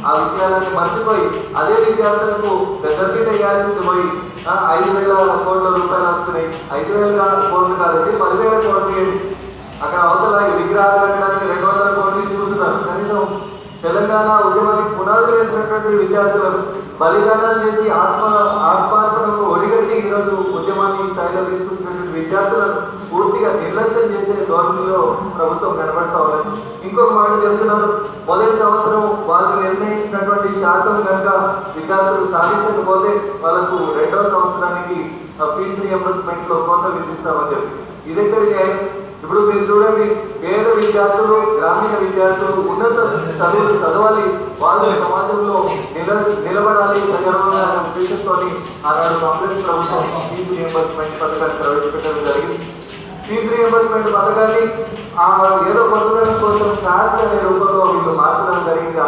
ఆ విషయాలని మర్చిపోయి అదే విద్యార్థులకు పెద్దపీట వేయాల్సింది పోయి 5,000 కోట్ల రూపాయలు వస్తున్నాయి. 5,000 కోట్లు కాదండి, 10,000 కోట్లు ఏంటి? అక్కడ అవతల విగ్రహాలు కట్టడానికి 200 కోట్లు చూస్తున్నారు. కనీసం తెలంగాణ ఉద్యమానికి పునాదులు వేసినటువంటి విద్యార్థులను బలిదానాలు చేసి ఆత్మార్పణకు ఒడిగట్టి ఈరోజు ఉద్యమాన్ని స్థాయిలో తీసుకుంటున్నటువంటి విద్యార్థులను పూర్తిగా నిర్లక్ష్యం చేసే ధోరణిలో ప్రభుత్వం కనబడతా ఉన్నది. ఇంకొక మాట చెప్తున్నారు, మొదటి సంవత్సరం వాళ్ళు నిర్ణయించినటువంటి శాతం కనుక విద్యార్థులు సాధించకపోతే వాళ్ళకు రెండవ సంవత్సరానికి ఫీజు రియంబర్స్మెంట్ లో కోత విధిస్తామని చెప్పి ఇది ఎక్కడికి. ఇప్పుడు మీరు చూడండి, పేద విద్యార్థులు, గ్రామీణ విద్యార్థులు ఉన్నత చదువులు చదవాలి, వాళ్ళు సమాజంలో నిలబడాలి అనే ఉద్దేశంతో ఆనాడు కాంగ్రెస్ ప్రభుత్వం ఫీజు రియంబర్స్మెంట్ పథకాన్ని ప్రవేశపెట్టడం జరిగింది. ఫీజు రియంబర్స్మెంట్ పథకాన్ని ఏదో కొత్తదనం కోసం శాస్త్ర అనే రూపంలో వీళ్ళు మార్చడం జరిగింది.